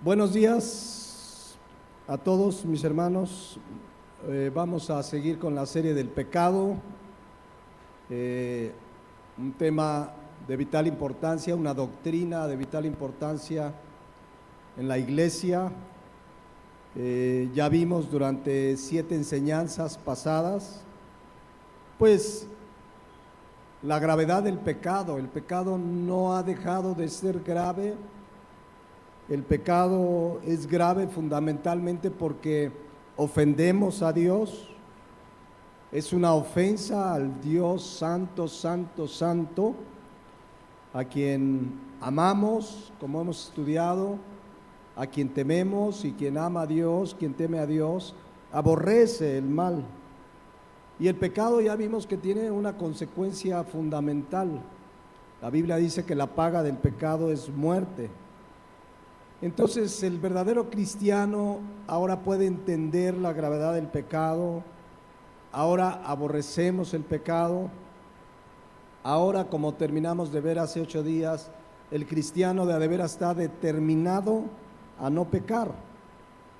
Buenos días a todos mis hermanos. Vamos a seguir con la serie del pecado, un tema de vital importancia, una doctrina de vital importancia en la iglesia. Ya vimos durante 7 enseñanzas pasadas, pues la gravedad del pecado. El pecado no ha dejado de ser grave. El pecado es grave fundamentalmente porque ofendemos a Dios. Es una ofensa al Dios santo, santo, santo, a quien amamos, como hemos estudiado, a quien tememos, y quien ama a Dios, quien teme a Dios, aborrece el mal. Y el pecado ya vimos que tiene una consecuencia fundamental. La Biblia dice que la paga del pecado es muerte. Entonces el verdadero cristiano ahora puede entender la gravedad del pecado, ahora aborrecemos el pecado, ahora, como terminamos de ver hace 8 días, el cristiano de veras está determinado a no pecar.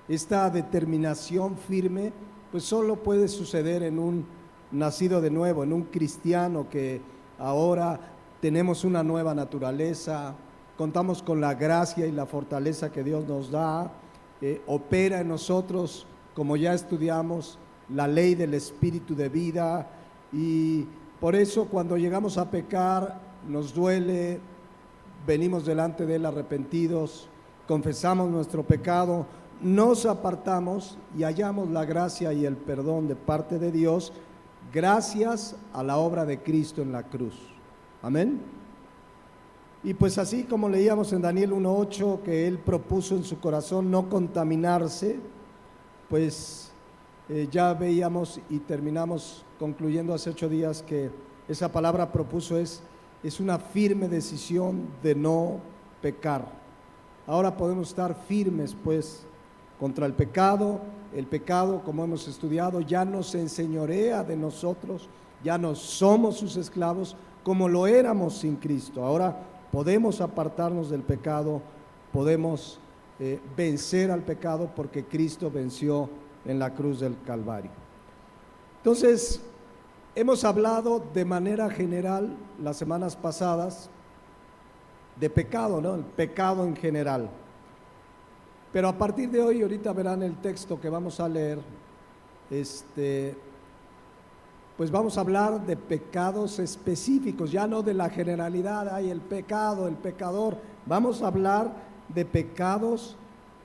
Esta determinación firme pues solo puede suceder en un nacido de nuevo, en un cristiano que ahora tenemos una nueva naturaleza. Contamos con la gracia y la fortaleza que Dios nos da, opera en nosotros, como ya estudiamos, la ley del espíritu de vida, y por eso cuando llegamos a pecar nos duele, venimos delante de Él arrepentidos, confesamos nuestro pecado, nos apartamos y hallamos la gracia y el perdón de parte de Dios, gracias a la obra de Cristo en la cruz. Amén. Y pues así como leíamos en Daniel 1:8 que él propuso en su corazón no contaminarse, pues ya veíamos y terminamos concluyendo hace 8 días que esa palabra propuso es una firme decisión de no pecar. Ahora podemos estar firmes pues contra el pecado. El pecado, como hemos estudiado, ya no se enseñorea de nosotros, ya no somos sus esclavos como lo éramos sin Cristo. Ahora podemos apartarnos del pecado, podemos vencer al pecado porque Cristo venció en la cruz del Calvario. Entonces, hemos hablado de manera general las semanas pasadas de pecado, ¿no? El pecado en general. Pero a partir de hoy, ahorita verán el texto que vamos a leer, pues vamos a hablar de pecados específicos, ya no de la generalidad, hay el pecado, el pecador. Vamos a hablar de pecados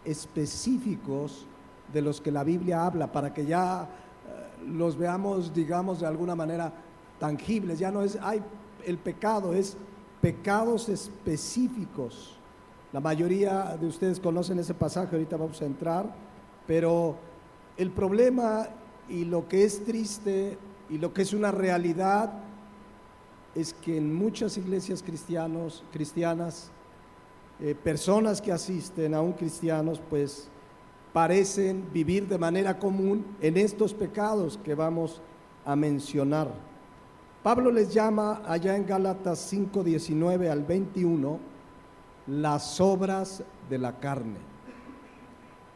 específicos de los que la Biblia habla, para que ya los veamos, digamos, de alguna manera tangibles. Ya no es, el pecado, es pecados específicos. La mayoría de ustedes conocen ese pasaje, ahorita vamos a entrar, pero el problema y lo que es triste y lo que es una realidad es que en muchas iglesias cristianas, personas que asisten, aún cristianos, pues parecen vivir de manera común en estos pecados que vamos a mencionar. Pablo les llama allá en Gálatas 5:19 al 21 las obras de la carne.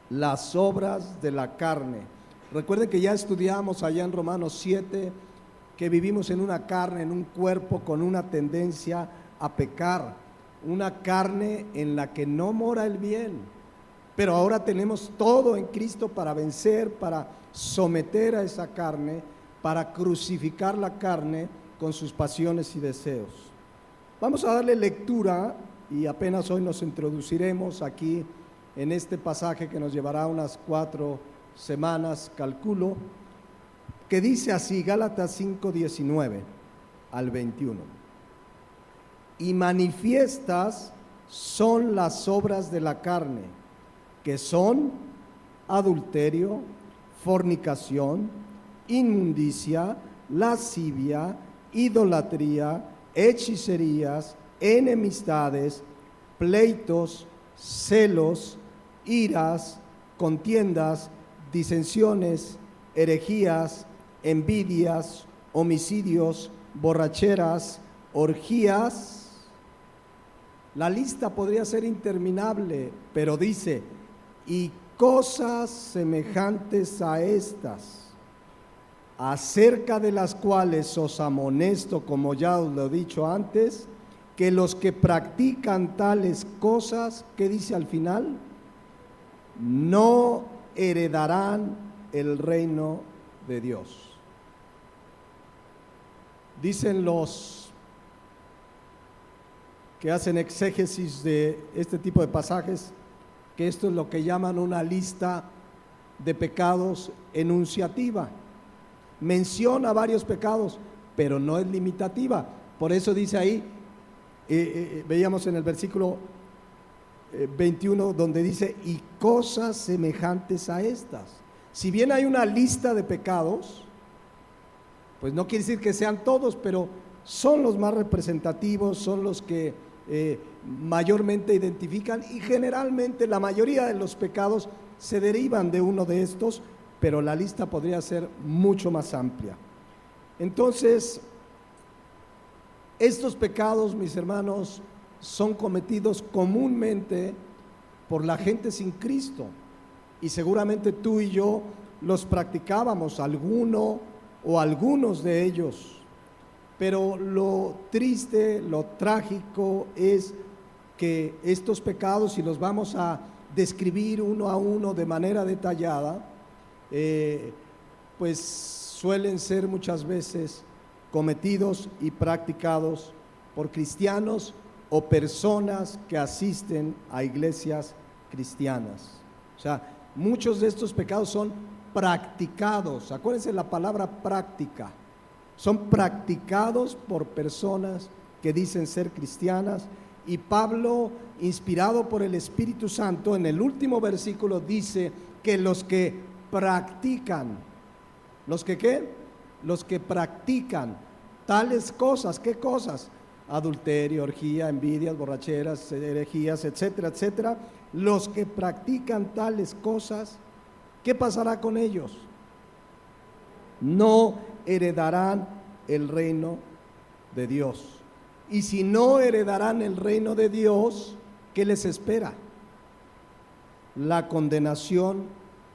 Las obras de la carne. Recuerden que ya estudiamos allá en Romanos 7 que vivimos en una carne, en un cuerpo con una tendencia a pecar, una carne en la que no mora el bien, pero ahora tenemos todo en Cristo para vencer, para someter a esa carne, para crucificar la carne con sus pasiones y deseos. Vamos a darle lectura y apenas hoy nos introduciremos aquí en este pasaje que nos llevará unas 4 semanas, calculo, que dice así, Gálatas 5:19 al 21. Y manifiestas son las obras de la carne, que son adulterio, fornicación, inmundicia, lascivia, idolatría, hechicerías, enemistades, pleitos, celos, iras, contiendas, disensiones, herejías, envidias, homicidios, borracheras, orgías La lista podría ser interminable, pero dice, y cosas semejantes a estas, acerca de las cuales os amonesto, como ya os lo he dicho antes, que los que practican tales cosas, ¿qué dice al final? No heredarán el reino de Dios. Dicen los que hacen exégesis de este tipo de pasajes que esto es lo que llaman una lista de pecados enunciativa. Menciona varios pecados, pero no es limitativa. Por eso dice ahí, veíamos en el versículo 21, donde dice, y cosas semejantes a estas. Si bien hay una lista de pecados, pues no quiere decir que sean todos, pero son los más representativos, son los que mayormente identifican, y generalmente la mayoría de los pecados se derivan de uno de estos, pero la lista podría ser mucho más amplia. Entonces, estos pecados, mis hermanos, son cometidos comúnmente por la gente sin Cristo, y seguramente tú y yo los practicábamos, alguno o algunos de ellos. Pero lo triste, lo trágico es que estos pecados, si los vamos a describir uno a uno de manera detallada, pues suelen ser muchas veces cometidos y practicados por cristianos o personas que asisten a iglesias cristianas. O sea, muchos de estos pecados son practicados. Acuérdense la palabra práctica. Son practicados por personas que dicen ser cristianas, y Pablo, inspirado por el Espíritu Santo, en el último versículo dice que los que practican, ¿los que qué? Los que practican tales cosas, ¿qué cosas? Adulterio, orgía, envidias, borracheras, herejías, etcétera, etcétera. Los que practican tales cosas, ¿qué pasará con ellos? No heredarán el reino de Dios. Y si no heredarán el reino de Dios, ¿qué les espera? La condenación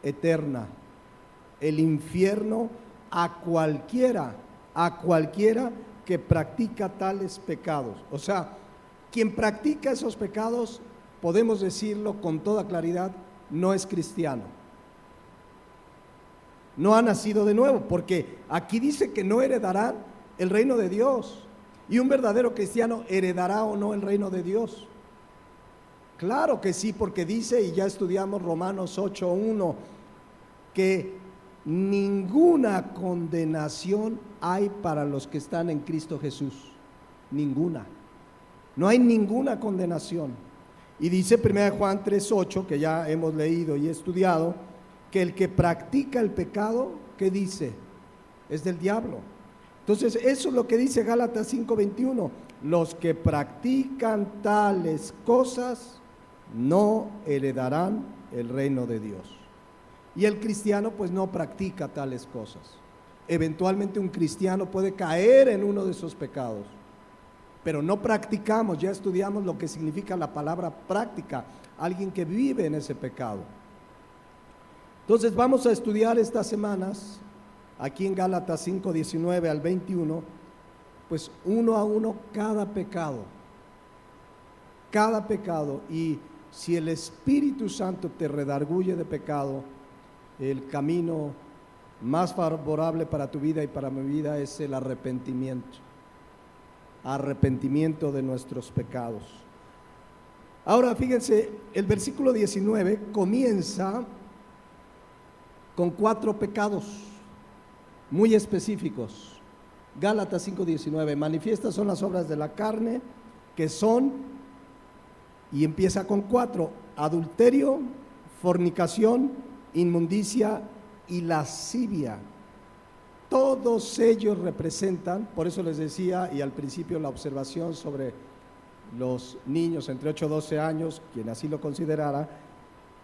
eterna, el infierno a cualquiera que practica tales pecados. O sea, quien practica esos pecados, podemos decirlo con toda claridad, no es cristiano. No ha nacido de nuevo, porque aquí dice que no heredarán el reino de Dios. ¿Y un verdadero cristiano heredará o no el reino de Dios? Claro que sí, porque dice, y ya estudiamos Romanos 8:1, que ninguna condenación hay para los que están en Cristo Jesús. Ninguna. No hay ninguna condenación. Y dice 1 Juan 3:8, que ya hemos leído y estudiado, que el que practica el pecado, ¿qué dice? Es del diablo. Entonces, eso es lo que dice Gálatas 5:21. Los que practican tales cosas no heredarán el reino de Dios. Y el cristiano pues no practica tales cosas. Eventualmente un cristiano puede caer en uno de esos pecados, pero no practicamos, ya estudiamos lo que significa la palabra práctica, alguien que vive en ese pecado. Entonces vamos a estudiar estas semanas, aquí en Gálatas 5:19 al 21, pues uno a uno cada pecado, y si el Espíritu Santo te redarguye de pecado, el camino más favorable para tu vida y para mi vida es el arrepentimiento de nuestros pecados. Ahora fíjense, el versículo 19 comienza con 4 pecados muy específicos. Gálatas 5:19, manifiestas son las obras de la carne, que son, y empieza con 4, adulterio, fornicación, inmundicia y lascivia. Todos ellos representan, por eso les decía, y al principio la observación sobre los niños entre 8 y 12 años, quien así lo considerara,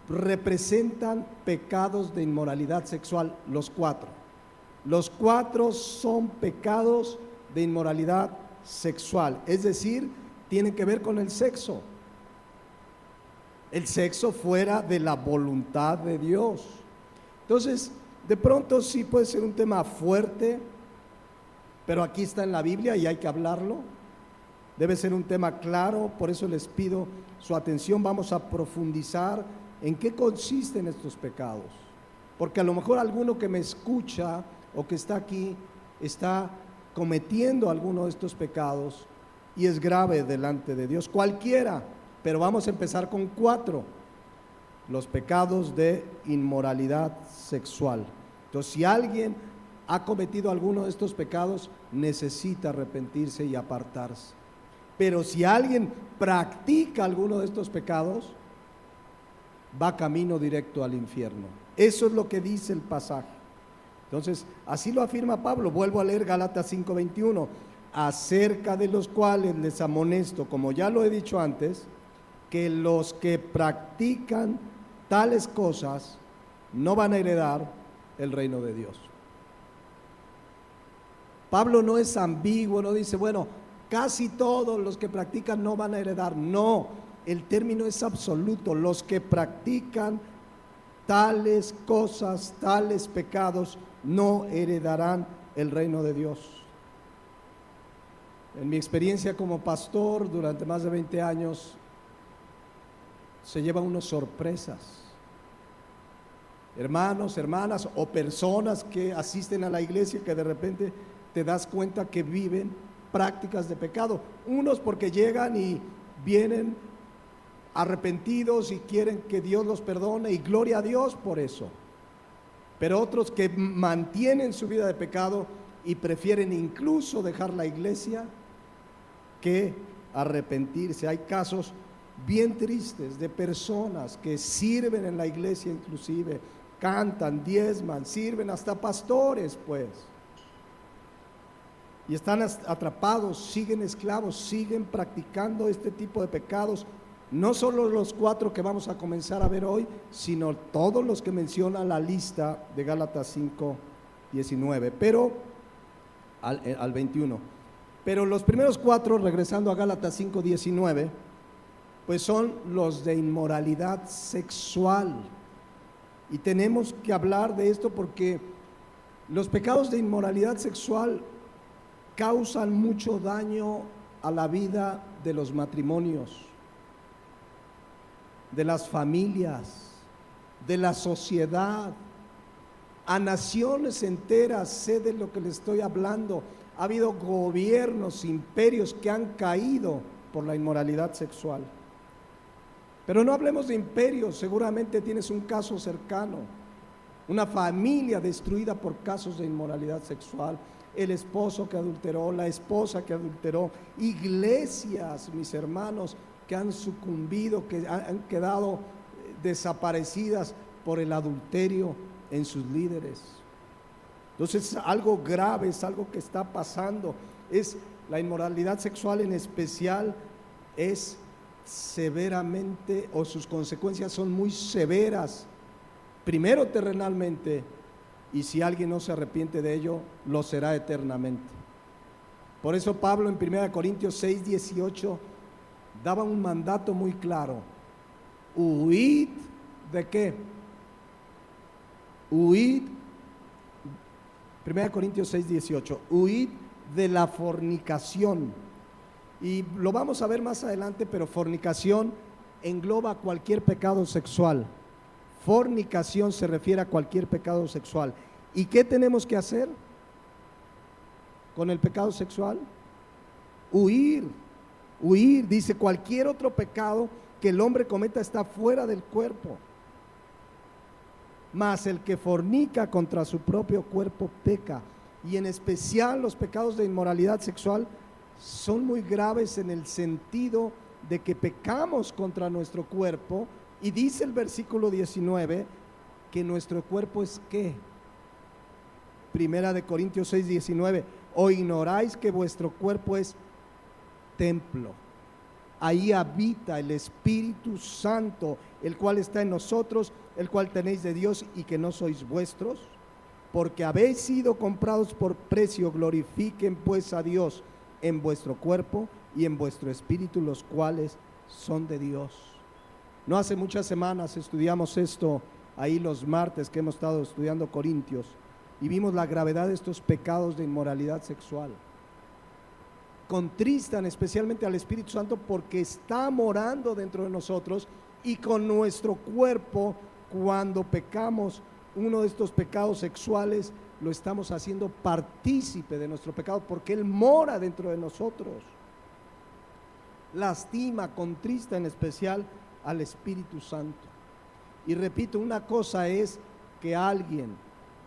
representan pecados de inmoralidad sexual, los 4. Los 4 son pecados de inmoralidad sexual, es decir, tienen que ver con el sexo. el sexo fuera de la voluntad de Dios. Entonces, de pronto sí puede ser un tema fuerte, pero aquí está en la Biblia y hay que hablarlo. Debe ser un tema claro, por eso les pido su atención. Vamos a profundizar en qué consisten estos pecados, porque a lo mejor alguno que me escucha o que está aquí está cometiendo alguno de estos pecados y es grave delante de Dios, cualquiera, pero vamos a empezar con 4: los pecados de inmoralidad sexual. Entonces, si alguien ha cometido alguno de estos pecados, necesita arrepentirse y apartarse. Pero si alguien practica alguno de estos pecados, va camino directo al infierno. Eso es lo que dice el pasaje. Entonces, así lo afirma Pablo. Vuelvo a leer Gálatas 5:21, acerca de los cuales les amonesto, como ya lo he dicho antes, que los que practican tales cosas no van a heredar el reino de Dios. Pablo no es ambiguo, no dice, bueno, casi todos los que practican no van a heredar. No, el término es absoluto. Los que practican tales cosas, tales pecados, no heredarán el reino de Dios. En mi experiencia como pastor durante más de 20 años, se llevan unas sorpresas. Hermanos, hermanas o personas que asisten a la iglesia que de repente te das cuenta que viven prácticas de pecado. Unos porque llegan y vienen arrepentidos y quieren que Dios los perdone y gloria a Dios por eso. Pero otros que mantienen su vida de pecado y prefieren incluso dejar la iglesia que arrepentirse. Hay casos bien tristes de personas que sirven en la iglesia, inclusive cantan, diezman, sirven, hasta pastores pues, y están atrapados, siguen esclavos, siguen practicando este tipo de pecados. No solo los 4 que vamos a comenzar a ver hoy, sino todos los que menciona la lista de Gálatas 5:19, pero al 21. Pero los primeros 4, regresando a Gálatas 5:19, pues son los de inmoralidad sexual. Y tenemos que hablar de esto porque los pecados de inmoralidad sexual causan mucho daño a la vida de los matrimonios, de las familias, de la sociedad, a naciones enteras. Sé de lo que les estoy hablando. Ha habido gobiernos, imperios que han caído por la inmoralidad sexual. Pero no hablemos de imperios, seguramente tienes un caso cercano, una familia destruida por casos de inmoralidad sexual, el esposo que adulteró, la esposa que adulteró, iglesias, mis hermanos, que han sucumbido, que han quedado desaparecidas por el adulterio en sus líderes. Entonces es algo grave, es algo que está pasando. Es la inmoralidad sexual en especial, es severamente, o sus consecuencias son muy severas, primero terrenalmente, y si alguien no se arrepiente de ello, lo será eternamente. Por eso Pablo en 1 Corintios 6:18 daba un mandato muy claro: huid ¿de qué? Huid, 1 Corintios 6:18, huid de la fornicación. Y lo vamos a ver más adelante, pero fornicación engloba cualquier pecado sexual. Fornicación se refiere a cualquier pecado sexual. ¿Y qué tenemos que hacer con el pecado sexual? Huir, huir. Dice, cualquier otro pecado que el hombre cometa está fuera del cuerpo, mas el que fornica contra su propio cuerpo peca. Y en especial los pecados de inmoralidad sexual son muy graves en el sentido de que pecamos contra nuestro cuerpo. Y dice el versículo 19 que nuestro cuerpo es ¿qué? 1 Corintios 6:19, ¿o ignoráis que vuestro cuerpo es templo? Ahí habita el Espíritu Santo, el cual está en nosotros, el cual tenéis de Dios y que no sois vuestros, porque habéis sido comprados por precio. Glorifiquen pues a Dios en vuestro cuerpo y en vuestro espíritu, los cuales son de Dios. No hace muchas semanas estudiamos esto ahí los martes que hemos estado estudiando Corintios y vimos la gravedad de estos pecados de inmoralidad sexual. Contristan especialmente al Espíritu Santo porque está morando dentro de nosotros y con nuestro cuerpo, cuando pecamos uno de estos pecados sexuales, lo estamos haciendo partícipe de nuestro pecado porque Él mora dentro de nosotros. Lastima, contrista en especial al Espíritu Santo. Y repito, una cosa es que alguien,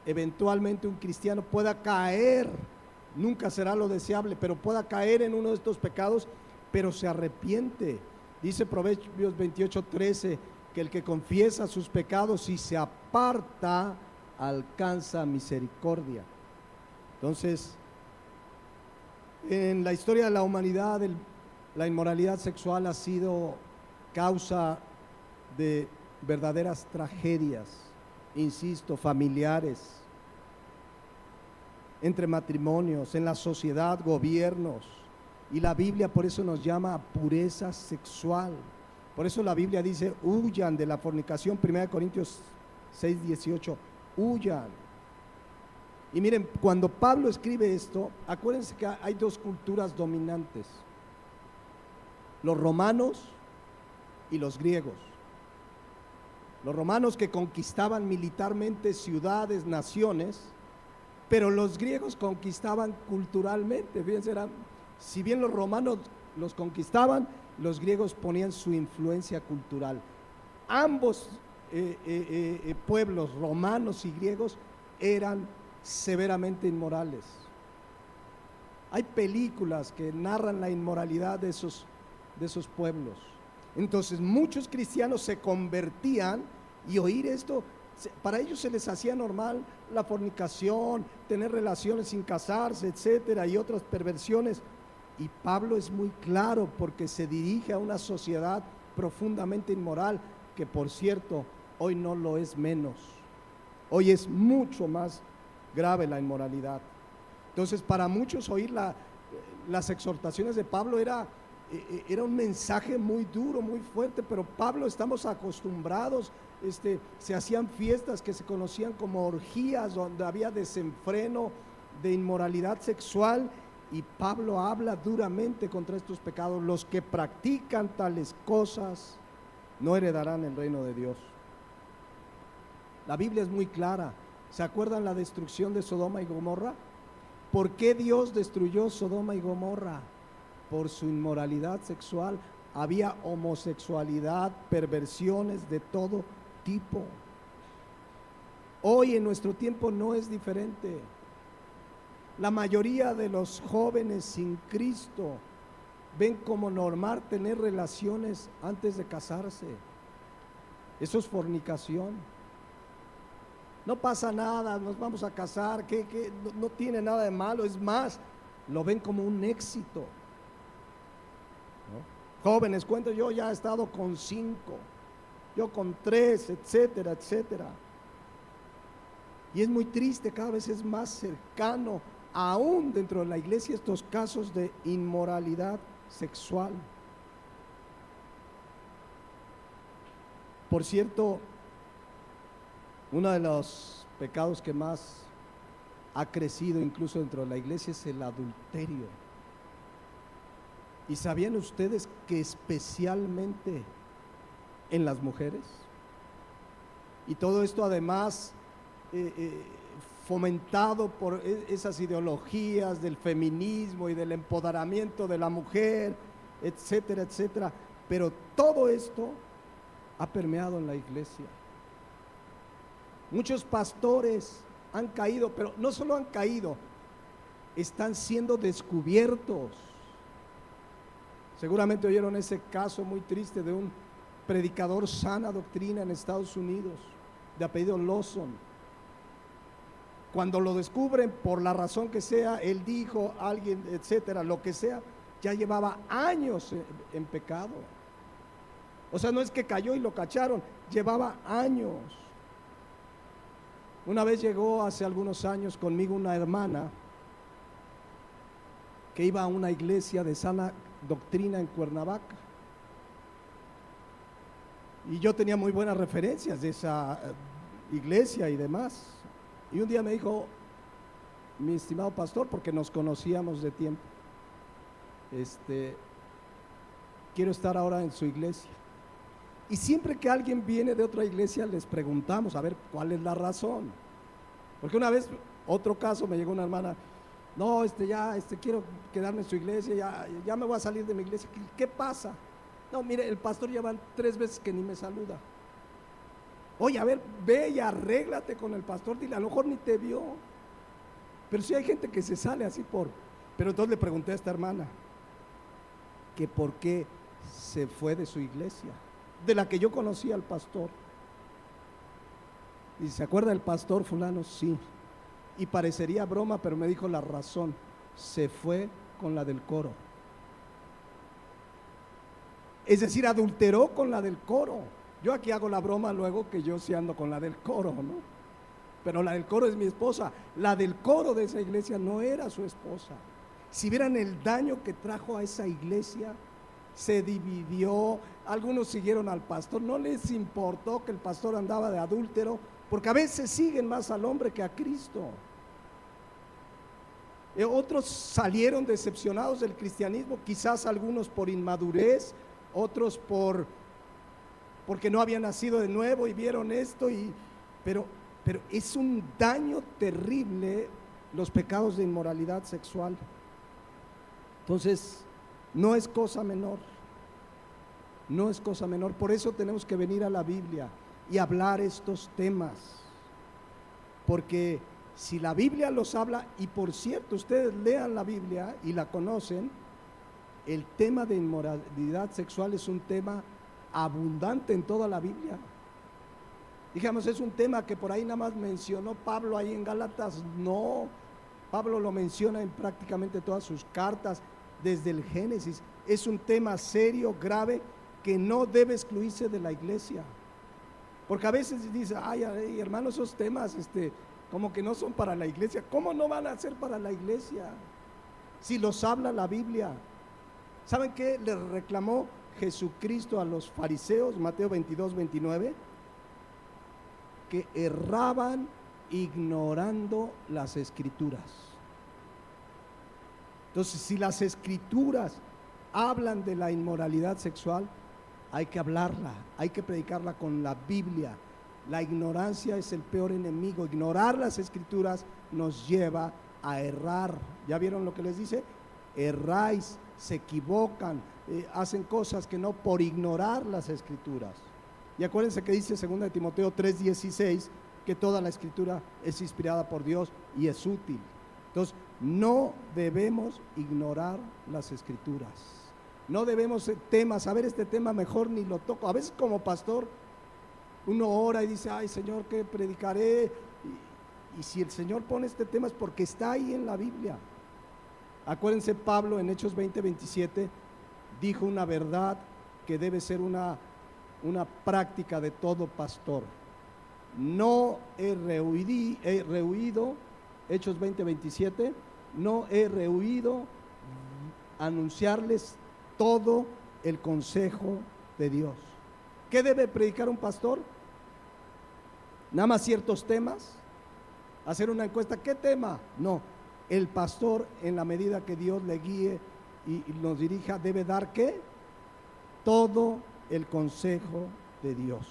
eventualmente un cristiano, pueda caer, nunca será lo deseable, pero pueda caer en uno de estos pecados, pero se arrepiente. Dice Proverbios 28:13 que el que confiesa sus pecados y se aparta alcanza misericordia. Entonces, en la historia de la humanidad, la inmoralidad sexual ha sido causa de verdaderas tragedias, insisto, familiares, entre matrimonios, en la sociedad, gobiernos. Y la Biblia por eso nos llama a pureza sexual. Por eso la Biblia dice, huyan de la fornicación, 1 Corintios 6:18, huyan. Y miren, cuando Pablo escribe esto, acuérdense que hay dos culturas dominantes, los romanos y los griegos. Los romanos que conquistaban militarmente ciudades, naciones, pero los griegos conquistaban culturalmente. Fíjense, si bien los romanos los conquistaban, los griegos ponían su influencia cultural. Ambos pueblos, romanos y griegos, eran severamente inmorales. Hay películas que narran la inmoralidad de esos pueblos. Entonces muchos cristianos se convertían y oír esto, para ellos se les hacía normal la fornicación, tener relaciones sin casarse, etcétera, y otras perversiones. Y Pablo es muy claro porque se dirige a una sociedad profundamente inmoral, que por cierto, hoy no lo es menos. Hoy es mucho más grave la inmoralidad. Entonces, para muchos oír las exhortaciones de Pablo era un mensaje muy duro, muy fuerte, pero Pablo, estamos acostumbrados, se hacían fiestas que se conocían como orgías, donde había desenfreno de inmoralidad sexual, y Pablo habla duramente contra estos pecados. Los que practican tales cosas no heredarán el reino de Dios. La Biblia es muy clara. ¿Se acuerdan la destrucción de Sodoma y Gomorra? ¿Por qué Dios destruyó Sodoma y Gomorra? Por su inmoralidad sexual. Había homosexualidad, perversiones de todo tipo. Hoy en nuestro tiempo no es diferente. La mayoría de los jóvenes sin Cristo ven como normal tener relaciones antes de casarse. Eso es fornicación. No pasa nada, nos vamos a casar, no tiene nada de malo, es más, lo ven como un éxito, ¿no? Jóvenes, cuento, yo ya he estado con 5, yo con 3, etcétera, etcétera. Y es muy triste, cada vez es más cercano, aún dentro de la iglesia, estos casos de inmoralidad sexual. Por cierto, uno de los pecados que más ha crecido incluso dentro de la iglesia es el adulterio. ¿Y sabían ustedes que especialmente en las mujeres? Y todo esto además fomentado por esas ideologías del feminismo y del empoderamiento de la mujer, etcétera, etcétera. Pero todo esto ha permeado en la iglesia. Muchos pastores han caído, pero no solo han caído, están siendo descubiertos. Seguramente oyeron ese caso muy triste de un predicador sana doctrina en Estados Unidos, de apellido Lawson. Cuando lo descubren, por la razón que sea, él dijo, alguien, etcétera, lo que sea, ya llevaba años en pecado. O sea, no es que cayó y lo cacharon, llevaba años. Una vez llegó hace algunos años conmigo una hermana que iba a una iglesia de sana doctrina en Cuernavaca. Y yo tenía muy buenas referencias de esa iglesia y demás. Y un día me dijo, mi estimado pastor, porque nos conocíamos de tiempo, quiero estar ahora en su iglesia. Y siempre que alguien viene de otra iglesia les preguntamos a ver cuál es la razón. Porque una vez, otro caso, me llegó una hermana, no, quiero quedarme en su iglesia, ya me voy a salir de mi iglesia. ¿Qué pasa? No, mire, el pastor ya van 3 veces que ni me saluda. Oye, a ver, ve y arréglate con el pastor, dile, a lo mejor ni te vio. Pero sí hay gente que se sale así por... Pero entonces le pregunté a esta hermana que por qué se fue de su iglesia, de la que yo conocía al pastor. Y ¿se acuerda del pastor fulano? Sí. Y parecería broma, pero me dijo la razón. Se fue con la del coro. Es decir, adulteró con la del coro. Yo aquí hago la broma luego que yo sí ando con la del coro, ¿no? Pero la del coro es mi esposa. La del coro de esa iglesia no era su esposa. Si vieran el daño que trajo a esa iglesia, se dividió, algunos siguieron al pastor, no les importó que el pastor andaba de adúltero, porque a veces siguen más al hombre que a Cristo. Otros salieron decepcionados del cristianismo, quizás algunos por inmadurez, otros porque no habían nacido de nuevo y vieron esto, pero es un daño terrible los pecados de inmoralidad sexual. Entonces, no es cosa menor, no es cosa menor. Por eso tenemos que venir a la Biblia y hablar estos temas, porque si la Biblia los habla, y por cierto, ustedes lean la Biblia y la conocen, el tema de inmoralidad sexual es un tema abundante en toda la Biblia. Digamos, es un tema que por ahí nada más mencionó Pablo ahí en Gálatas. No, Pablo lo menciona en prácticamente todas sus cartas, desde el Génesis. Es un tema serio, grave, que no debe excluirse de la iglesia. Porque a veces dice, ay, hermano, esos temas como que no son para la iglesia. ¿Cómo no van a ser para la iglesia? Si los habla la Biblia. ¿Saben qué le reclamó Jesucristo a los fariseos? Mateo 22, 29. Que erraban ignorando las escrituras. Entonces, si las escrituras hablan de la inmoralidad sexual, hay que hablarla, hay que predicarla con la Biblia. La ignorancia es el peor enemigo. Ignorar las escrituras nos lleva a errar. ¿Ya vieron lo que les dice? Erráis, se equivocan, hacen cosas que no por ignorar las escrituras. Y acuérdense que dice 2 Timoteo 3:16 que toda la escritura es inspirada por Dios y es útil. Entonces, no debemos ignorar las escrituras. No debemos temas, a ver, este tema mejor ni lo toco. A veces como pastor uno ora y dice, ay Señor, ¿qué predicaré? Y si el Señor pone este tema es porque está ahí en la Biblia. Acuérdense, Pablo en Hechos 20:27 dijo una verdad que debe ser una práctica de todo pastor. No he rehuido, Hechos 20:27, no he rehuido anunciarles todo el consejo de Dios. ¿Qué debe predicar un pastor? Nada más ciertos temas, hacer una encuesta, ¿qué tema? No, el pastor en la medida que Dios le guíe y nos dirija debe dar ¿qué? Todo el consejo de Dios.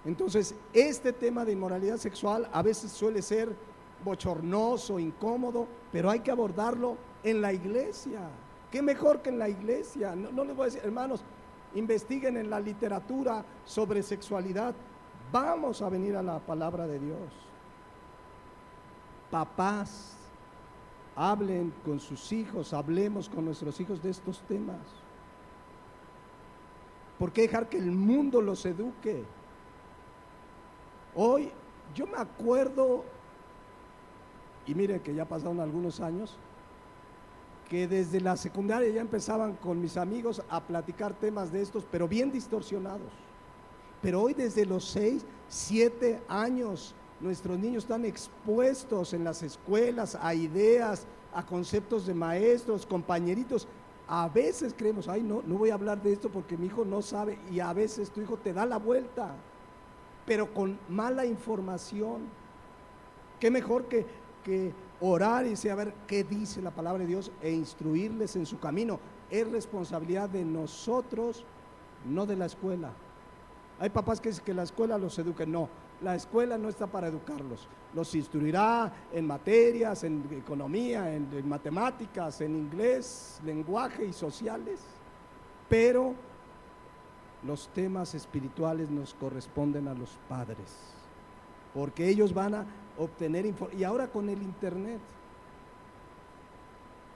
Entonces, este tema de inmoralidad sexual a veces suele ser bochornoso, incómodo, pero hay que abordarlo en la iglesia. ¿Qué mejor que en la iglesia? No les voy a decir, hermanos, investiguen en la literatura sobre sexualidad. Vamos a venir a la palabra de Dios. Papás, hablen con sus hijos, hablemos con nuestros hijos de estos temas. ¿Por qué dejar que el mundo los eduque? Hoy, yo me acuerdo, y mire que ya pasaron algunos años, que desde la secundaria ya empezaban con mis amigos a platicar temas de estos, pero bien distorsionados. Pero hoy desde los 6, 7 años, nuestros niños están expuestos en las escuelas a ideas, a conceptos de maestros, compañeritos, A veces creemos, ay, no voy a hablar de esto porque mi hijo no sabe, y a veces tu hijo te da la vuelta, pero con mala información. Qué mejor que orar y saber qué dice la palabra de Dios e instruirles en su camino. Es responsabilidad de nosotros, no de la escuela. Hay papás que dicen que la escuela los eduque. No, la escuela no está para educarlos. Los instruirá en materias, en economía, en matemáticas, en inglés, lenguaje y sociales, pero los temas espirituales nos corresponden a los padres, porque ellos van a obtener información. Y ahora con el internet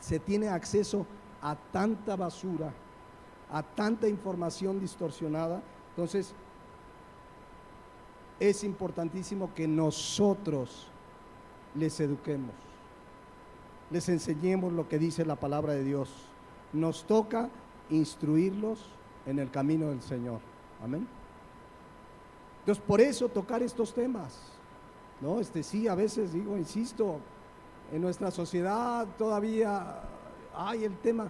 se tiene acceso a tanta basura, a tanta información distorsionada. Entonces es importantísimo que nosotros les eduquemos, les enseñemos lo que dice la palabra de Dios. Nos toca instruirlos en el camino del Señor. Amén. Entonces, por eso tocar estos temas, ¿no? Sí, a veces digo, insisto, en nuestra sociedad todavía hay el tema,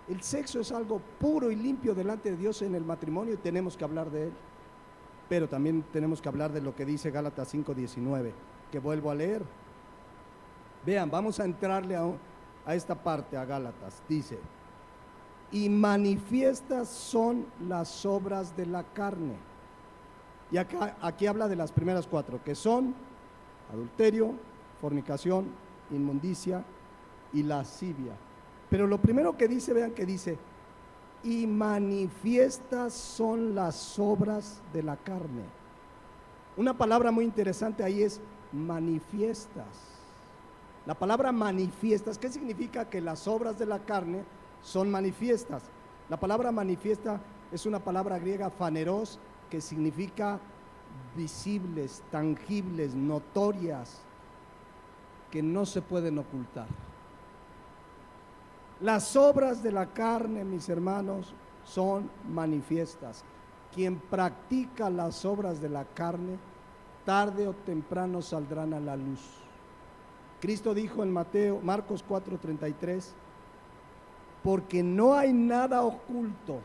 el sexo es algo puro y limpio delante de Dios en el matrimonio y tenemos que hablar de él. Pero también tenemos que hablar de lo que dice Gálatas 5:19, que vuelvo a leer. Vean, vamos a entrarle a esta parte, a Gálatas. Dice, y manifiestas son las obras de la carne. Y aquí habla de las primeras 4, que son adulterio, fornicación, inmundicia y lascivia. Pero lo primero que dice, vean que dice, y manifiestas son las obras de la carne. Una palabra muy interesante ahí es manifiestas. La palabra manifiestas, ¿qué significa? Que las obras de la carne son manifiestas. La palabra manifiesta es una palabra griega faneros, que significa visibles, tangibles, notorias, que no se pueden ocultar. Las obras de la carne, mis hermanos, son manifiestas. Quien practica las obras de la carne, tarde o temprano saldrán a la luz. Cristo dijo en Marcos 4:33, porque no hay nada oculto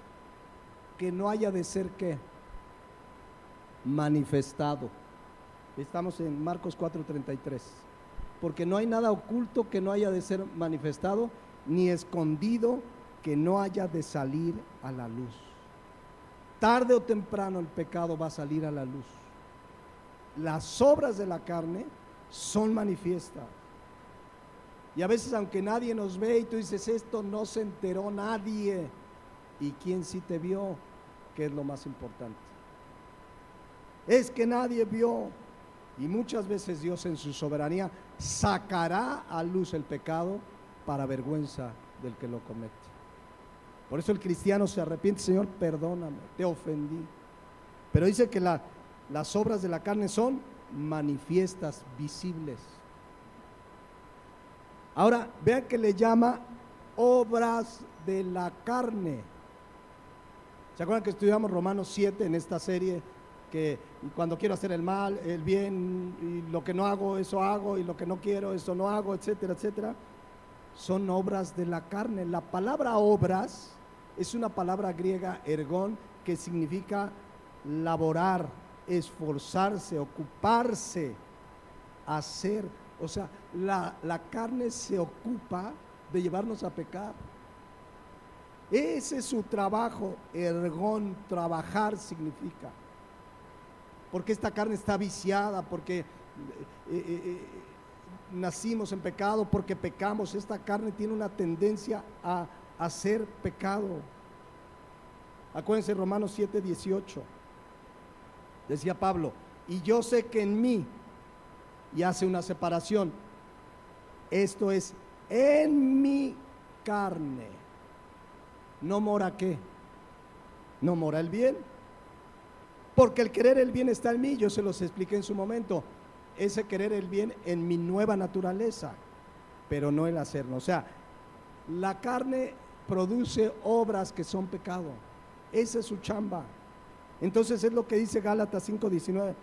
que no haya de ser ¿qué? Manifestado. Estamos en Marcos 4:33. Porque no hay nada oculto que no haya de ser manifestado, ni escondido que no haya de salir a la luz. Tarde o temprano el pecado va a salir a la luz. Las obras de la carne son manifiestas. Y a veces, aunque nadie nos ve y tú dices, esto no se enteró nadie. ¿Y quién sí te vio? Que es lo más importante. Es que nadie vio. Y muchas veces Dios en su soberanía sacará a luz el pecado para vergüenza del que lo comete. Por eso el cristiano se arrepiente, Señor, perdóname, te ofendí. Pero dice que las obras de la carne son manifiestas, visibles. Ahora, vean que le llama obras de la carne. ¿Se acuerdan que estudiamos Romanos 7 en esta serie? Que cuando quiero hacer el mal, el bien, y lo que no hago, eso hago, y lo que no quiero, eso no hago, etcétera, etcétera. Son obras de la carne. La palabra obras es una palabra griega, ergón, que significa laborar, esforzarse, ocuparse, hacer. O sea, la carne se ocupa de llevarnos a pecar. Ese es su trabajo, ergón, trabajar significa. Porque esta carne está viciada, porque nacimos en pecado, porque pecamos. Esta carne tiene una tendencia a hacer pecado. Acuérdense Romanos 7:18. Decía Pablo, y yo sé que en mí, y hace una separación, esto es, en mi carne, no mora ¿qué? No mora el bien, porque el querer el bien está en mí. Yo se los expliqué en su momento, ese querer el bien en mi nueva naturaleza, pero no el hacerlo. O sea, la carne produce obras que son pecado, esa es su chamba. Entonces es lo que dice Gálatas 5:19,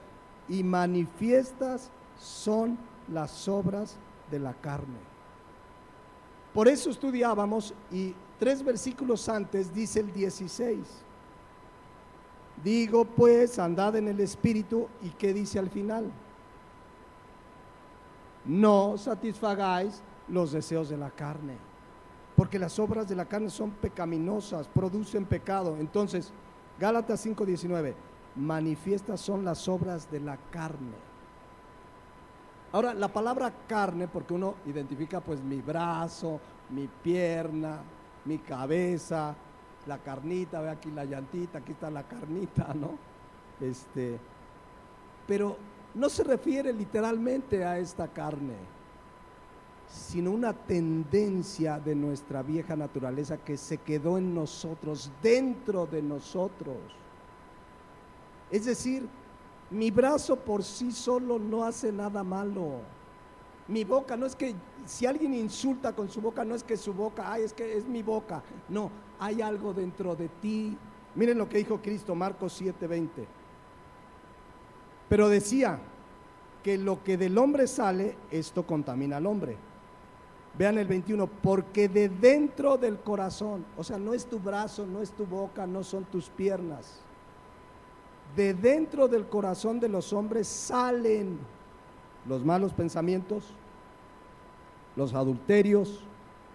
y manifiestas son las obras de la carne. Por eso estudiábamos y 3 versículos antes dice el 16. Digo pues, andad en el Espíritu, ¿y qué dice al final? No satisfagáis los deseos de la carne, porque las obras de la carne son pecaminosas, producen pecado. Entonces, Gálatas 5:19, manifiestas son las obras de la carne. Ahora, la palabra carne, porque uno identifica pues mi brazo, mi pierna, mi cabeza, la carnita, ve aquí la llantita, aquí está la carnita, ¿no? Pero no se refiere literalmente a esta carne, sino una tendencia de nuestra vieja naturaleza que se quedó en nosotros, dentro de nosotros. Es decir, mi brazo por sí solo no hace nada malo. Mi boca, no es que si alguien insulta con su boca, no es que su boca, ay, es que es mi boca. No, hay algo dentro de ti. Miren lo que dijo Cristo, Marcos 7:20. Pero decía que lo que del hombre sale, esto contamina al hombre. Vean el 21, porque de dentro del corazón, o sea, no es tu brazo, no es tu boca, no son tus piernas. De dentro del corazón de los hombres salen los malos pensamientos, los adulterios,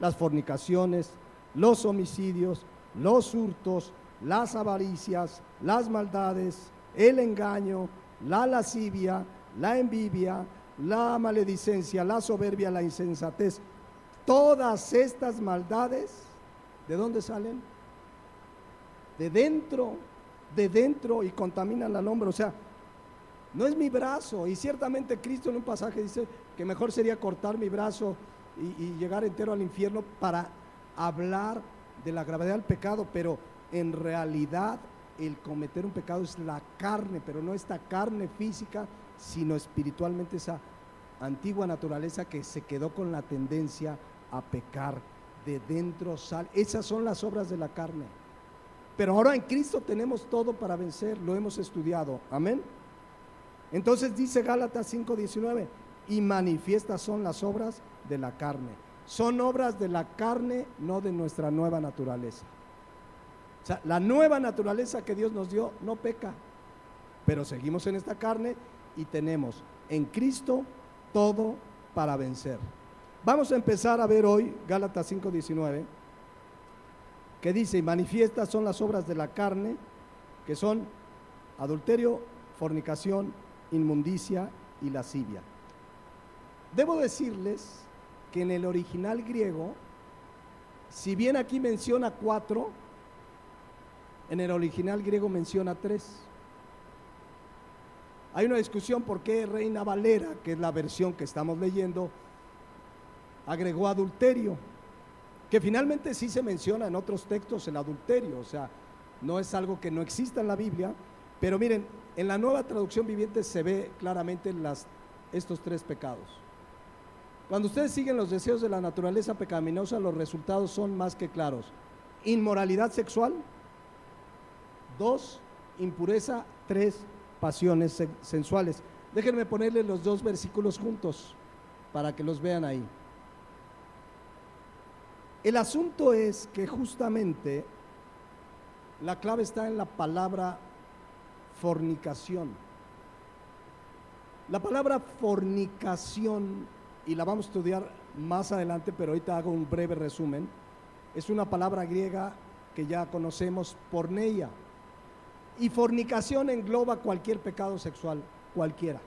las fornicaciones, los homicidios, los hurtos, las avaricias, las maldades, el engaño, la lascivia, la envidia, la maledicencia, la soberbia, la insensatez. Todas estas maldades, ¿de dónde salen? De dentro, y contaminan al hombre. O sea, no es mi brazo, y ciertamente Cristo en un pasaje dice que mejor sería cortar mi brazo y llegar entero al infierno para hablar de la gravedad del pecado, pero en realidad el cometer un pecado es la carne, pero no esta carne física, sino espiritualmente esa antigua naturaleza que se quedó con la tendencia a pecar. De dentro sale, esas son las obras de la carne. Pero ahora en Cristo tenemos todo para vencer, lo hemos estudiado, amén. Entonces dice Gálatas 5:19, y manifiestas son las obras de la carne. Son obras de la carne, no de nuestra nueva naturaleza. O sea, la nueva naturaleza que Dios nos dio no peca, pero seguimos en esta carne y tenemos en Cristo todo para vencer. Vamos a empezar a ver hoy Gálatas 5:19, que dice, y manifiestas son las obras de la carne, que son adulterio, fornicación, inmundicia y lascivia. Debo decirles que en el original griego, si bien aquí menciona 4, en el original griego menciona 3. Hay una discusión por qué Reina Valera, que es la versión que estamos leyendo, agregó adulterio, que finalmente sí se menciona en otros textos el adulterio, o sea, no es algo que no exista en la Biblia, pero miren, en la Nueva Traducción Viviente se ve claramente estos 3 pecados. Cuando ustedes siguen los deseos de la naturaleza pecaminosa, los resultados son más que claros. Inmoralidad sexual, 2, impureza, 3, pasiones sensuales. Déjenme ponerles los 2 versículos juntos para que los vean ahí. El asunto es que justamente la clave está en la palabra fornicación. La palabra fornicación, y la vamos a estudiar más adelante, pero ahorita hago un breve resumen, es una palabra griega que ya conocemos, porneia. Y fornicación engloba cualquier pecado sexual, cualquiera,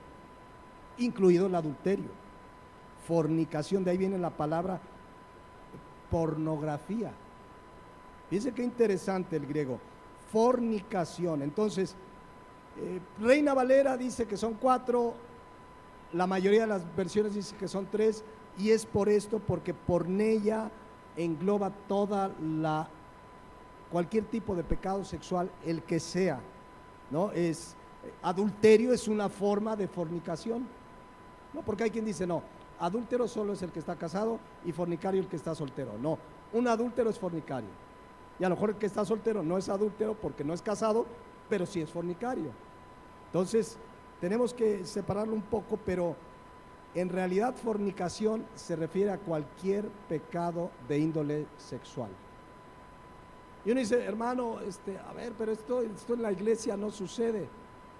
incluido el adulterio. Fornicación, de ahí viene la palabra pornografía. Fíjense qué interesante el griego, fornicación. Entonces, Reina Valera dice que son 4, la mayoría de las versiones dice que son 3, y es por esto, porque porneia engloba cualquier tipo de pecado sexual, el que sea, ¿no? Adulterio es una forma de fornicación, ¿no? Porque hay quien dice, no, adúltero solo es el que está casado y fornicario el que está soltero. No, un adúltero es fornicario, y a lo mejor el que está soltero no es adúltero porque no es casado, pero sí es fornicario. Entonces tenemos que separarlo un poco, pero en realidad fornicación se refiere a cualquier pecado de índole sexual. Y uno dice, hermano, a ver, pero esto en la iglesia no sucede.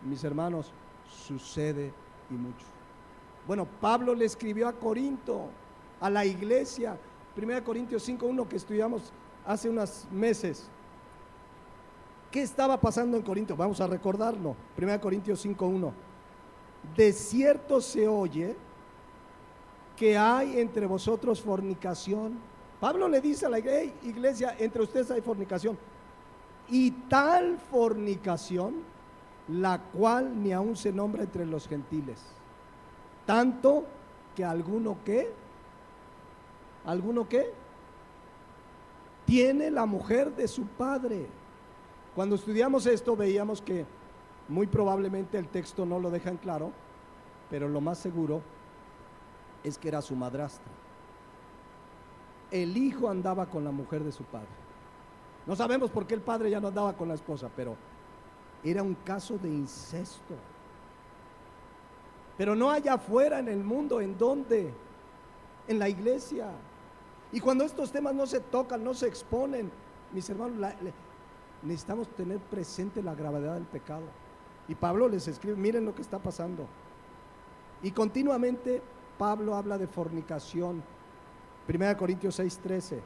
Mis hermanos, sucede y mucho. Bueno, Pablo le escribió a Corinto, a la iglesia, 1 Corintios 5:1 que estudiamos hace unos meses. ¿Qué estaba pasando en Corinto? Vamos a recordarlo. 1 Corintios 5:1. De cierto se oye que hay entre vosotros fornicación. Pablo le dice a la iglesia, entre ustedes hay fornicación. Y tal fornicación, la cual ni aún se nombra entre los gentiles. Tanto que alguno tiene la mujer de su padre. Cuando estudiamos esto veíamos que muy probablemente el texto no lo deja en claro, pero lo más seguro es que era su madrastra. El hijo andaba con la mujer de su padre. No sabemos por qué el padre ya no andaba con la esposa, pero era un caso de incesto. Pero no allá afuera en el mundo. ¿En dónde? En la iglesia. Y cuando estos temas no se tocan, no se exponen, mis hermanos, necesitamos tener presente la gravedad del pecado. Y Pablo les escribe, miren lo que está pasando. Y continuamente Pablo habla de fornicación. 1 Corintios 6:13.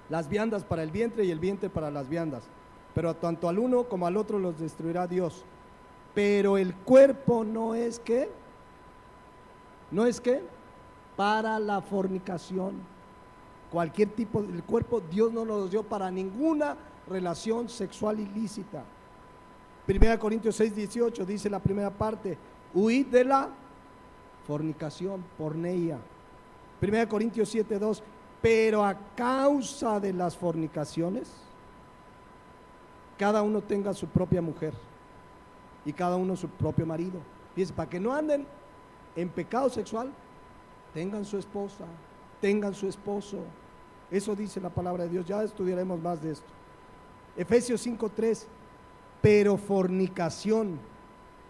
Las viandas para el vientre y el vientre para las viandas. Pero tanto al uno como al otro los destruirá Dios. Pero el cuerpo no es que para la fornicación. Cualquier tipo del cuerpo Dios no nos dio para ninguna relación sexual ilícita. 1 Corintios 6:18 dice la primera parte, huid de la fornicación, porneia. 1 Corintios 7:2, pero a causa de las fornicaciones, cada uno tenga su propia mujer y cada uno su propio marido. Fíjense, para que no anden en pecado sexual, tengan su esposa, tengan su esposo. Eso dice la palabra de Dios. Ya estudiaremos más de esto. Efesios 5:3, pero fornicación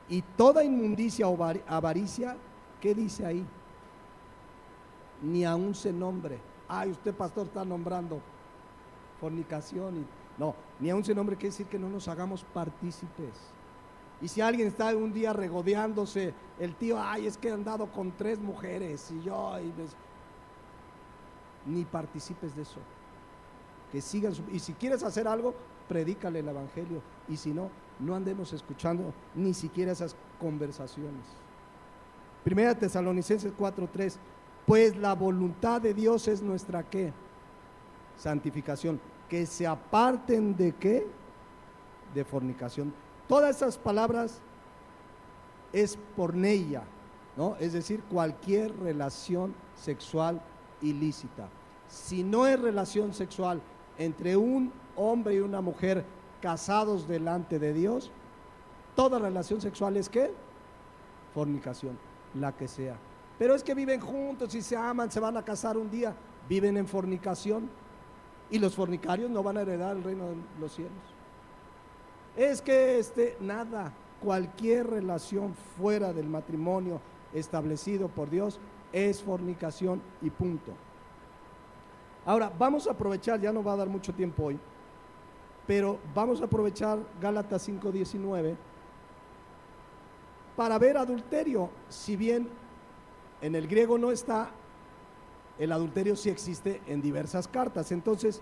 y toda inmundicia o avaricia, ¿qué dice ahí? Ni aún se nombre. Ay, usted pastor está nombrando fornicación. No, ni aún se nombre, quiere decir que no nos hagamos partícipes. Y si alguien está un día regodeándose, el tío, ay, es que he andado con 3 mujeres y yo, ni participes de eso. Que sigan y si quieres hacer algo, predícale el evangelio. Y si no, no andemos escuchando ni siquiera esas conversaciones. 1 Tesalonicenses 4:3, pues la voluntad de Dios es nuestra ¿qué? Santificación. Que se aparten de ¿qué? De fornicación. Todas esas palabras es porneia, ¿no? Es decir, cualquier relación sexual ilícita. Si no es relación sexual entre un hombre y una mujer casados delante de Dios, toda relación sexual es ¿qué? Fornicación, la que sea. Pero es que viven juntos y se aman, se van a casar un día, viven en fornicación y los fornicarios no van a heredar el reino de los cielos. Es que nada, cualquier relación fuera del matrimonio establecido por Dios es fornicación y punto. Ahora, vamos a aprovechar, ya no va a dar mucho tiempo hoy, pero vamos a aprovechar Gálatas 5:19 para ver adulterio. Si bien en el griego no está, el adulterio sí existe en diversas cartas. Entonces,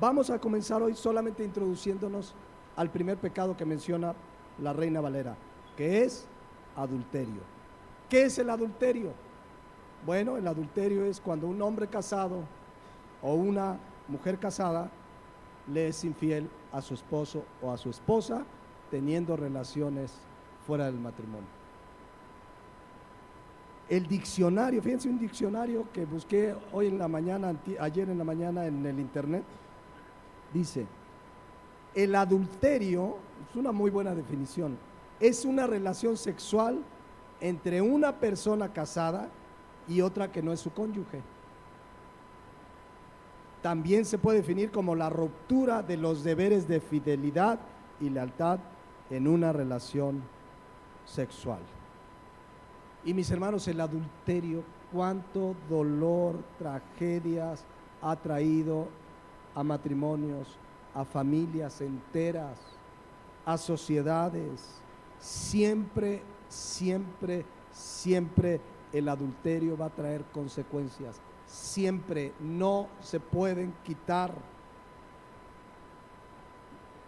vamos a comenzar hoy solamente introduciéndonos al primer pecado que menciona la Reina Valera, que es adulterio. ¿Qué es el adulterio? Bueno, el adulterio es cuando un hombre casado o una mujer casada le es infiel a su esposo o a su esposa teniendo relaciones fuera del matrimonio. El diccionario, fíjense, un diccionario que busqué hoy en la mañana, ayer en la mañana en el internet, dice: el adulterio, es una muy buena definición, es una relación sexual entre una persona casada y otra que no es su cónyuge. También se puede definir como la ruptura de los deberes de fidelidad y lealtad en una relación sexual. Y mis hermanos, el adulterio, cuánto dolor, tragedias ha traído a matrimonios, a familias enteras, a sociedades. Siempre, siempre, siempre el adulterio va a traer consecuencias. Siempre, no se pueden quitar.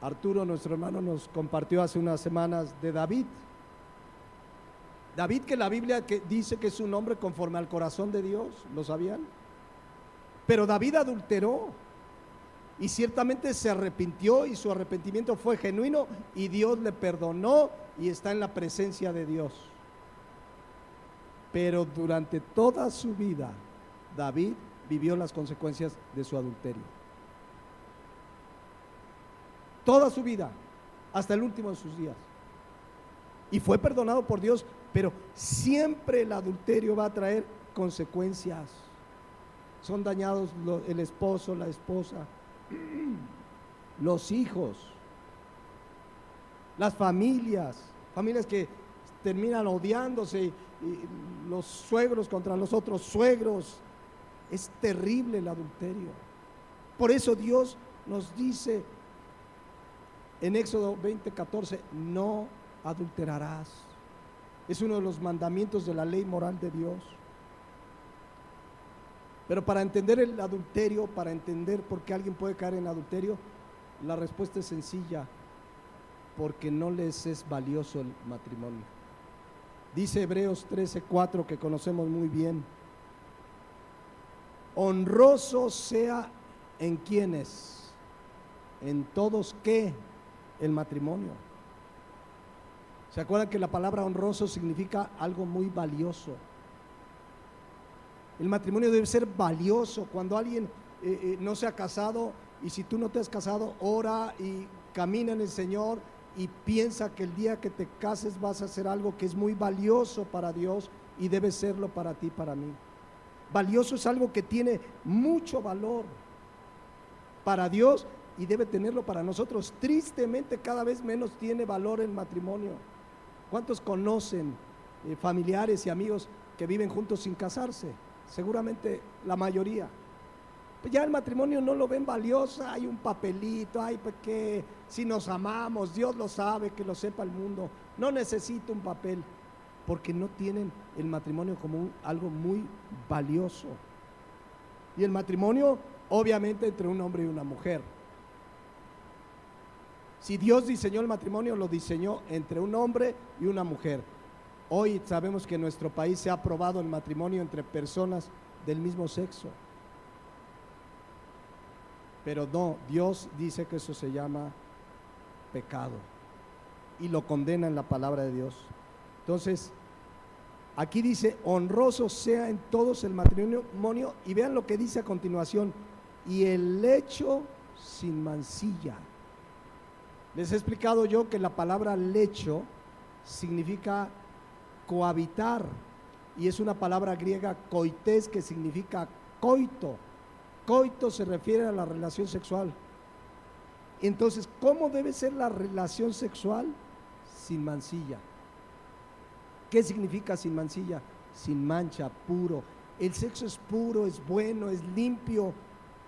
Arturo, nuestro hermano, nos compartió hace unas semanas de David. David, que la Biblia dice que es un hombre conforme al corazón de Dios, ¿lo sabían? Pero David adulteró y ciertamente se arrepintió y su arrepentimiento fue genuino y Dios le perdonó y está en la presencia de Dios. Pero durante toda su vida, David vivió las consecuencias de su adulterio. Toda su vida, hasta el último de sus días. Y fue perdonado por Dios, pero siempre el adulterio va a traer consecuencias. Son dañados el esposo, la esposa, los hijos, las familias que terminan odiándose, y los suegros contra los otros suegros. Es terrible el adulterio. Por eso Dios nos dice en Éxodo 20:14, no adulterarás. Es uno de los mandamientos de la ley moral de Dios. Pero para entender el adulterio, para entender por qué alguien puede caer en adulterio, la respuesta es sencilla: porque no les es valioso el matrimonio. Dice Hebreos 13:4, que conocemos muy bien: honroso sea en quienes, en todos, ¿qué? El matrimonio. ¿Se acuerdan que la palabra honroso significa algo muy valioso? El matrimonio debe ser valioso. Cuando alguien no se ha casado, y si tú no te has casado, ora y camina en el Señor y piensa que el día que te cases vas a hacer algo que es muy valioso para Dios y debe serlo para ti, para mí. Valioso es algo que tiene mucho valor para Dios y debe tenerlo para nosotros. Tristemente, cada vez menos tiene valor el matrimonio. ¿Cuántos conocen familiares y amigos que viven juntos sin casarse? Seguramente la mayoría. Pues ya el matrimonio no lo ven valioso. Hay un papelito, hay que si nos amamos, Dios lo sabe, que lo sepa el mundo. No necesito un papel, porque no tienen el matrimonio como algo muy valioso. Y el matrimonio, obviamente, entre un hombre y una mujer. Si Dios diseñó el matrimonio, lo diseñó entre un hombre y una mujer. Hoy sabemos que en nuestro país se ha aprobado el matrimonio entre personas del mismo sexo. Pero no, Dios dice que eso se llama pecado y lo condena en la palabra de Dios. Entonces, aquí dice: honroso sea en todos el matrimonio, y vean lo que dice a continuación: y el lecho sin mancilla. Les he explicado yo que la palabra lecho significa cohabitar, y es una palabra griega koites, que significa coito. Coito se refiere a la relación sexual. Entonces, ¿cómo debe ser la relación sexual? Sin mancilla. ¿Qué significa sin mancilla? Sin mancha, puro. El sexo es puro, es bueno, es limpio.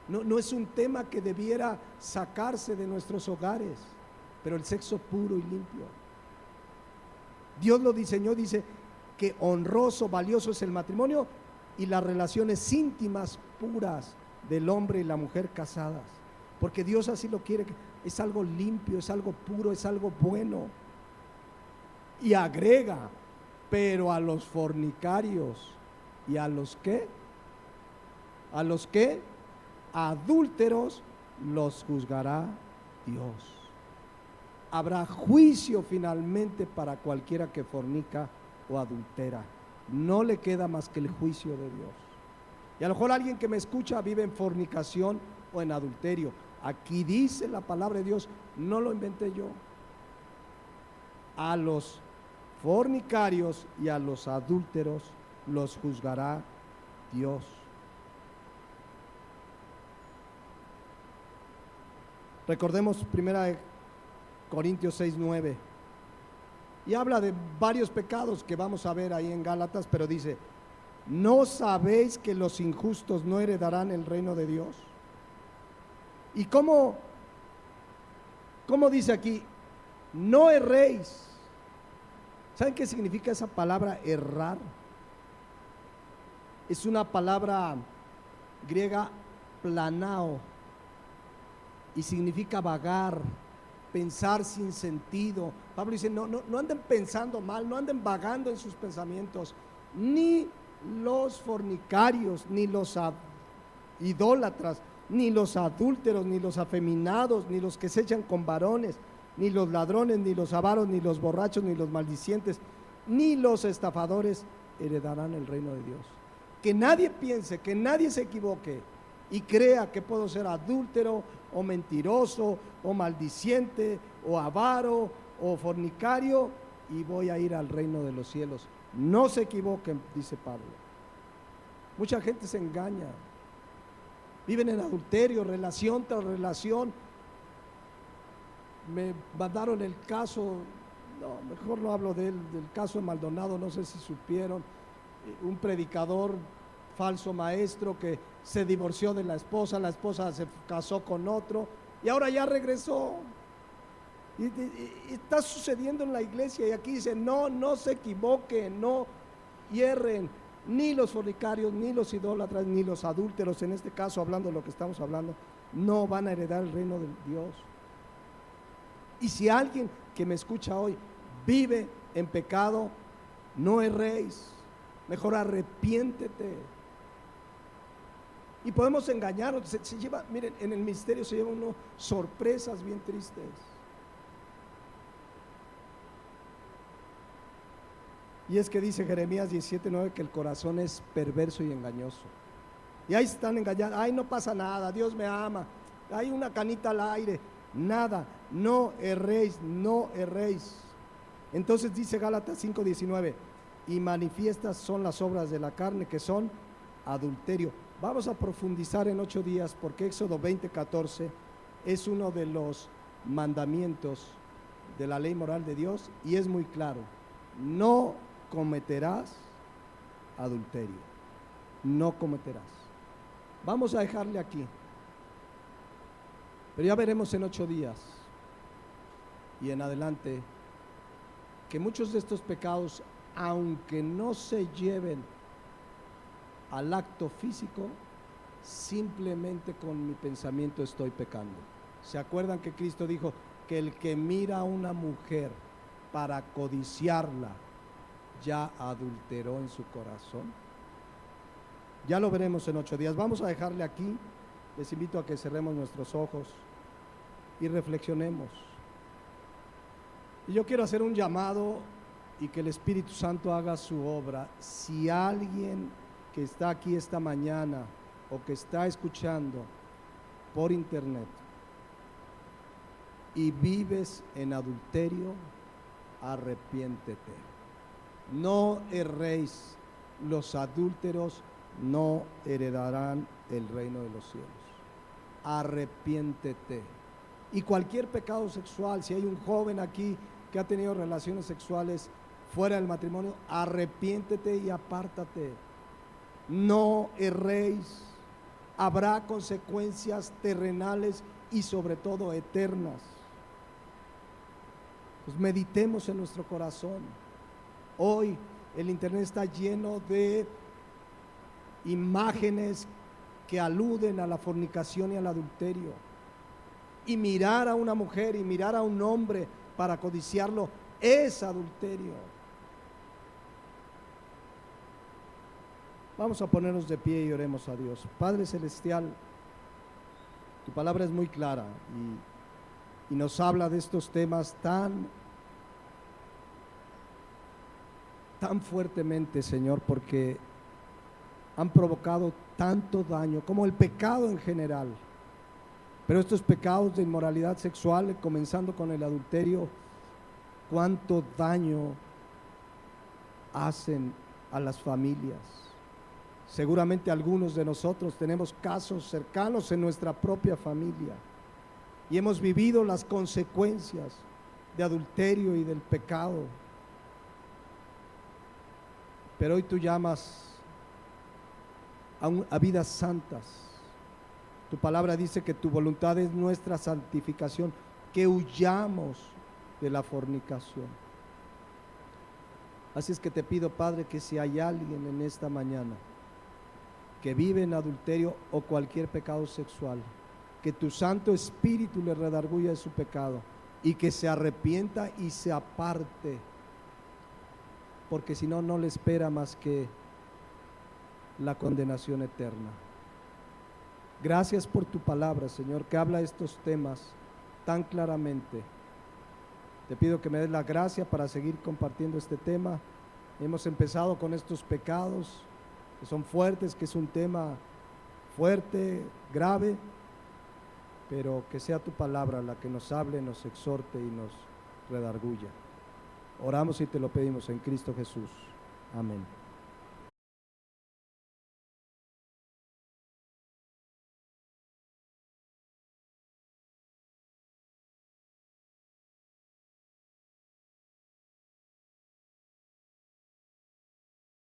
No es un tema que debiera sacarse de nuestros hogares, pero el sexo puro y limpio. Dios lo diseñó, dice que honroso, valioso es el matrimonio y las relaciones íntimas, puras, del hombre y la mujer casadas, porque Dios así lo quiere. Es algo limpio, es algo puro, es algo bueno. Y agrega: pero a los fornicarios y a los que adúlteros los juzgará Dios. Habrá juicio finalmente para cualquiera que fornica o adultera. No le queda más que el juicio de Dios. Y a lo mejor alguien que me escucha vive en fornicación o en adulterio. Aquí dice la palabra de Dios, no lo inventé yo: a los fornicarios y a los adúlteros los juzgará Dios. Recordemos 1 Corintios 6:9, y habla de varios pecados que vamos a ver ahí en Gálatas, pero dice: ¿no sabéis que los injustos no heredarán el reino de Dios? ¿Y cómo dice aquí? No erréis. ¿Saben qué significa esa palabra errar? Es una palabra griega planao y significa vagar, pensar sin sentido. Pablo dice, no anden pensando mal, no anden vagando en sus pensamientos, ni los fornicarios, ni los idólatras, ni los adúlteros, ni los afeminados, ni los que se echan con varones, ni los ladrones, ni los avaros, ni los borrachos, ni los maldicientes, ni los estafadores heredarán el reino de Dios. Que nadie piense, que nadie se equivoque y crea que puedo ser adúltero o mentiroso o maldiciente o avaro o fornicario y voy a ir al reino de los cielos. No se equivoquen, dice Pablo. Mucha gente se engaña, viven en adulterio, relación tras relación. Me mandaron el caso, no, mejor no hablo del caso de Maldonado, no sé si supieron, un predicador falso maestro que se divorció de la esposa se casó con otro y ahora ya regresó. Y está sucediendo en la iglesia y aquí dice, no se equivoquen, no hierren, ni los fornicarios, ni los idólatras, ni los adúlteros, en este caso hablando de lo que estamos hablando, no van a heredar el reino de Dios. Y si alguien que me escucha hoy vive en pecado, no erréis, mejor arrepiéntete. Y podemos engañarnos, se lleva, miren, en el ministerio se llevan uno sorpresas bien tristes. Y es que dice Jeremías 17:9 que el corazón es perverso y engañoso. Y ahí están engañados, ay, no pasa nada, Dios me ama, hay una canita al aire, nada, no erréis, no erréis. Entonces dice Gálatas 5:19, y manifiestas son las obras de la carne, que son adulterio. Vamos a profundizar en 8 días porque Éxodo 20:14 es uno de los mandamientos de la ley moral de Dios y es muy claro: no cometerás adulterio, no cometerás. Vamos a dejarle aquí, pero ya veremos en 8 días y en adelante que muchos de estos pecados, aunque no se lleven al acto físico, simplemente con mi pensamiento estoy pecando. ¿Se acuerdan que Cristo dijo que el que mira a una mujer para codiciarla ya adulteró en su corazón? Ya lo veremos en 8 días. Vamos a dejarle aquí. Les invito a que cerremos nuestros ojos y reflexionemos. Y yo quiero hacer un llamado y que el Espíritu Santo haga su obra. Si alguien que está aquí esta mañana o que está escuchando por internet y vives en adulterio, arrepiéntete. No erréis, los adúlteros no heredarán el reino de los cielos. Arrepiéntete. Y cualquier pecado sexual, si hay un joven aquí que ha tenido relaciones sexuales fuera del matrimonio, arrepiéntete y apártate. No erréis. Habrá consecuencias terrenales y sobre todo eternas. Pues meditemos en nuestro corazón. Hoy el internet está lleno de imágenes que aluden a la fornicación y al adulterio. Y mirar a una mujer y mirar a un hombre para codiciarlo es adulterio. Vamos a ponernos de pie y oremos a Dios. Padre Celestial, tu palabra es muy clara y nos habla de estos temas tan fuertemente, Señor, porque han provocado tanto daño, como el pecado en general. Pero estos pecados de inmoralidad sexual, comenzando con el adulterio, cuánto daño hacen a las familias. Seguramente algunos de nosotros tenemos casos cercanos en nuestra propia familia y hemos vivido las consecuencias de adulterio y del pecado. Pero hoy tú llamas a vidas santas. Tu palabra dice que tu voluntad es nuestra santificación, que huyamos de la fornicación. Así es que te pido, Padre, que si hay alguien en esta mañana que vive en adulterio o cualquier pecado sexual, que tu Santo Espíritu le redarguya de su pecado y que se arrepienta y se aparte, porque si no, no le espera más que la condenación eterna. Gracias por tu palabra, Señor, que habla estos temas tan claramente. Te pido que me des la gracia para seguir compartiendo este tema. Hemos empezado con estos pecados que son fuertes, que es un tema fuerte, grave, pero que sea tu palabra la que nos hable, nos exhorte y nos redarguya. Oramos y te lo pedimos en Cristo Jesús. Amén.